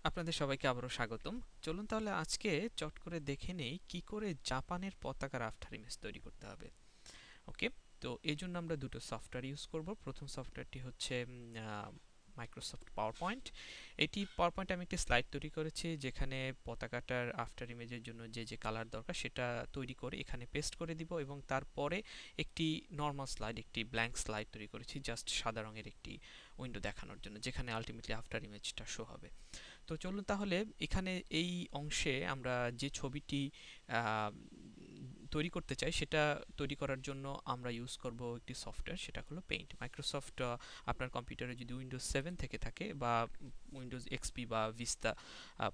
আপনাদের সবাইকে আবারও স্বাগতম। চলুন তাহলে আজকে চট করে দেখে নেই কি করে জাপানের পতাকার আফটার ইমেজ তৈরি করতে হবে। ওকে, তো এই জন্য আমরা দুটো সফটওয়্যার ইউজ করব। প্রথম সফটওয়্যারটি হচ্ছে মাইক্রোসফট পাওয়ার পয়েন্ট। এটি পাওয়ার পয়েন্টে আমি একটি স্লাইড তৈরি করেছি যেখানে পতাকাটার আফটার ইমেজের জন্য যে যে কালার দরকার সেটা তৈরি করে এখানে পেস্ট করে দিব এবং তারপরে একটি নর্মাল স্লাইড, একটি ব্ল্যাঙ্ক স্লাইড তৈরি করেছি জাস্ট সাদা রঙের একটি উইন্ডো দেখানোর জন্য, যেখানে আলটিমেটলি আফটার ইমেজটা শো হবে। তো চলুন তাহলে এখানে এই অংশে আমরা যে ছবিটি আহ, তৈরি করতে চাই সেটা তৈরি করার জন্য আমরা ইউজ করব একটি সফটওয়্যার, সেটা হলো পেইন্ট। মাইক্রোসফট আপনার কম্পিউটারে যদি উইন্ডোজ 7 থেকে থাকে বা উইন্ডোজ এক্সপি বা ভিস্তা,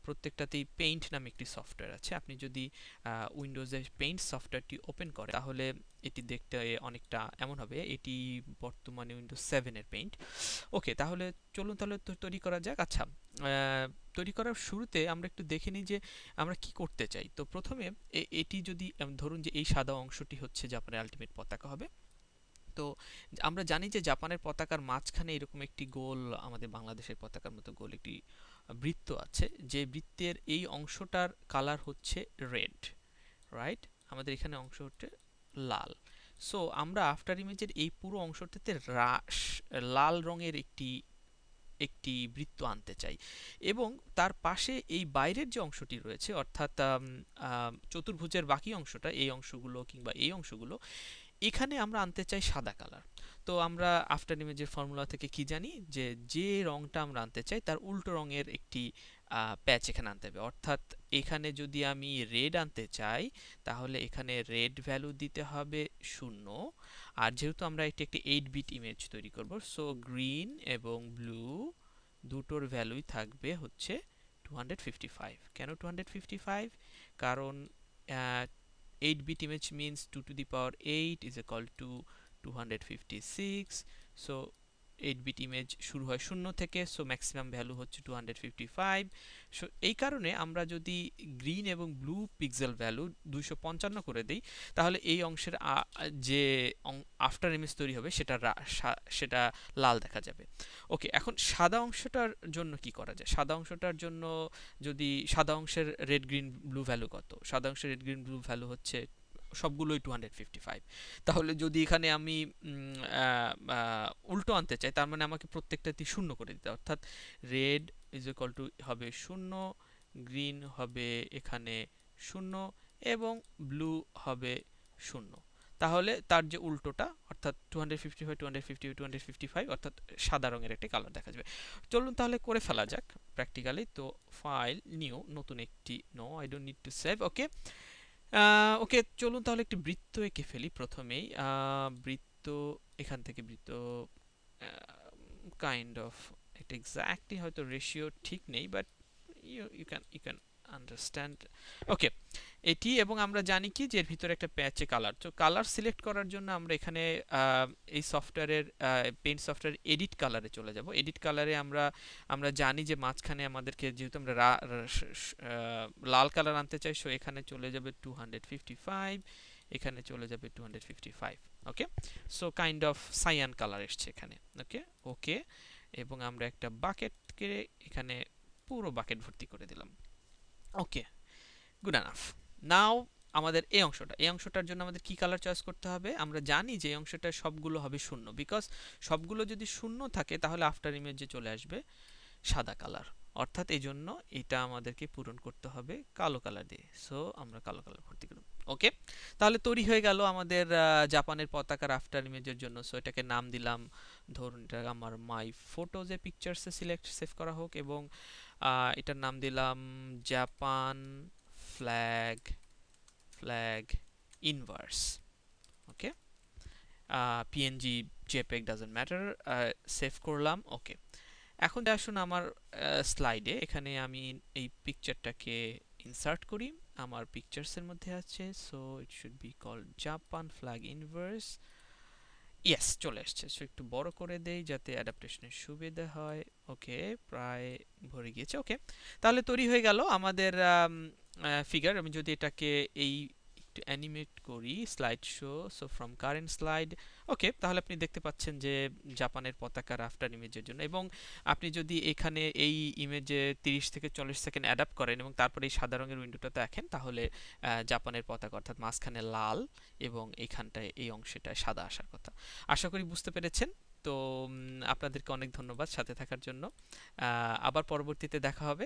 প্রত্যেকটাতেই পেইন্ট নামে একটি সফটওয়্যার আছে। আপনি যদি উইন্ডোজে পেইন্ট সফটওয়্যারটি ওপেন করেন তাহলে এটি দেখতে অনেকটা এমন হবে। এটি বর্তমানে উইন্ডোজ 7 এর পেইন্ট। ওকে, তাহলে চলুন তাহলে তৈরি করা যাক। আচ্ছা, তৈরি করার শুরুতে আমরা একটু দেখে নিই যে আমরা কি করতে চাই। তো প্রথমে এটি যদি ধরুন যে এই সাদা অংশটি হচ্ছে জাপানের আলটিমেট পতাকা হবে। তো আমরা জানি যে জাপানের পতাকার মাঝখানে এরকম একটি গোল, আমাদের বাংলাদেশের পতাকার মতো গোল একটি বৃত্ত আছে, যে বৃত্তের এই অংশটার কালার হচ্ছে রেড, রাইট? আমাদের এখানে অংশ হচ্ছে লাল। সো আমরা আফটার ইমেজের এই পুরো অংশটাতে লাল রঙের একটি একটি বৃত্ত আনতে চাই এবং তার পাশে এই বাইরের যে অংশটি রয়েছে, অর্থাৎ চতুর্ভুজের বাকি অংশটা, এই অংশগুলো কিংবা এই অংশগুলো, এখানে আমরা আনতে চাই সাদা কালার। তো আমরা আফটার ইমেজের ফর্মুলা থেকে কি জানি যে যে রংটা আমরা আনতে চাই তার উল্টো রঙের একটি প্যাচ এখানে আনতে হবে। অর্থাৎ এখানে যদি আমি রেড আনতে চাই তাহলে এখানে রেড ভ্যালু দিতে হবে 0। আর যেহেতু আমরা এটি একটি 8 বিট ইমেজ তৈরি করব, সো গ্রিন এবং ব্লু দুটোর ভ্যালুই থাকবে হচ্ছে 255। কেন 255? কারণ 8 bit image means 2 to the power 8 is equal to 256. So 8 bit image শুরু হয় 0 থেকে, সো ম্যাক্সিমাম ভ্যালু হচ্ছে 255। সো এই কারণে আমরা যদি গ্রিন এবং ব্লু পিক্সেল ভ্যালু 255 করে দেই তাহলে এই অংশের যে আফটার ইমেজ তৈরি হবে সেটা লাল দেখা যাবে। ওকে, এখন সাদা অংশটার জন্য কি করা যায়? সাদা অংশটার জন্য যদি সাদা অংশের রেড গ্রিন ব্লু ভ্যালু কত? সাদা অংশের রেড গ্রিন ব্লু ভ্যালু হচ্ছে সবগুলোই 255। তাহলে যদি এখানে আমি উল্টো আনতে চাই তার মানে আমাকে প্রত্যেকটাতেই শূন্য করে দিতে, অর্থাৎ রেড ইজ ইকুয়াল টু হবে 0, গ্রিন হবে এখানে 0 এবং ব্লু হবে 0। তাহলে তার যে উল্টোটা, অর্থাৎ 255 255 255, অর্থাৎ সাদা রঙের একটা কালার দেখা যাবে। চলুন তাহলে করে ফেলা যাক প্র্যাকটিক্যালি। তো ফাইল, নিউ, নতুন একটি, no I don't need to save. Okay, okay, চলুন তাহলে একটি বৃত্ত এঁকে ফেলি প্রথমেই। বৃত্ত, এখান থেকে বৃত্ত কাইন্ড অফ, এটা এক্স্যাক্টলি হয়তো রেশিও ঠিক নেই, বাট ইউ ক্যান আন্ডারস্ট্যান্ড। ওকে, এটি, এবং আমরা জানি কি যে এর ভিতরে একটা প্যাচে কালার। তো কালার সিলেক্ট করার জন্য আমরা এখানে এই সফটওয়্যারের পেইন্ট সফটওয়্যার এডিট কালারে চলে যাব। এডিট কালারে আমরা আমরা জানি যে মাঝখানে আমাদেরকে, যেহেতু আমরা লাল কালার আনতে চাই, সো এখানে চলে যাবে 255, এখানে চলে যাবে 255। Okay, so kind of cyan colour এসছে এখানে। ওকে, ওকে, এবং আমরা একটা বাকেটকে এখানে পুরো বাকেট ভর্তি করে দিলাম। ওকে, গুড এনাফ। নাও আমাদের এই অংশটার জন্য আমাদের কি কালার চয়েস করতে হবে? আমরা জানি যে এই অংশটা সবগুলো হবে 0, বিকজ সবগুলো যদি 0 থাকে তাহলে আফটার ইমেজে চলে আসবে সাদা কালার। অর্থাৎ এই জন্য এটা আমাদেরকে পূরণ করতে হবে কালো কালার দিয়ে। সো আমরা কালো কালার ভর্তি করব। ওকে, তাহলে তৈরি হয়ে গেল আমাদের জাপানের পতাকার আফটার ইমেজের জন্য। সো এটাকে নাম দিলাম, ধরুন এটা আমার মাই ফটোজে পিকচার্সে সেভ করা হোক, এবং এটার নাম দিলাম Japan flag flag inverse. Okay, PNG, JPEG doesn't matter, save করলাম। ওকে, এখন আসুন আমার স্লাইডে, এখানে আমি এই পিকচারটাকে ইনসার্ট করি। আমার পিকচার্সের মধ্যে আছে, so it should be called Japan flag inverse. Yes, চলে এসছে। সো একটু বড় করে দেই যাতে অ্যাডাপ্টেশনের সুবিধা হয়। ওকে, প্রায় ভরে গিয়েছে। ওকে, তাহলে তৈরি হয়ে গেল আমাদের ফিগার। আমি যদি এটাকে এই একটু অ্যানিমেট করি slide show, so from current slide. Okay, তাহলে আপনি দেখতে পাচ্ছেন যে জাপানের পতাকা রাফটার ইমেজের জন্য। এবং আপনি যদি এখানে এই ইমেজে 30 থেকে 40 সেকেন্ড অ্যাডাপ্ট করেন এবং তারপরে এই সাদা রঙের উইন্ডোটা দেখেন, তাহলে জাপানের পতাকা অর্থাৎ মাঝখানে লাল এবং এইখানটায় এই অংশটায় সাদা আসার কথা। আশা করি বুঝতে পেরেছেন। তো আপনাদেরকে অনেক ধন্যবাদ সাথে থাকার জন্য। আবার পরবর্তীতে দেখা হবে।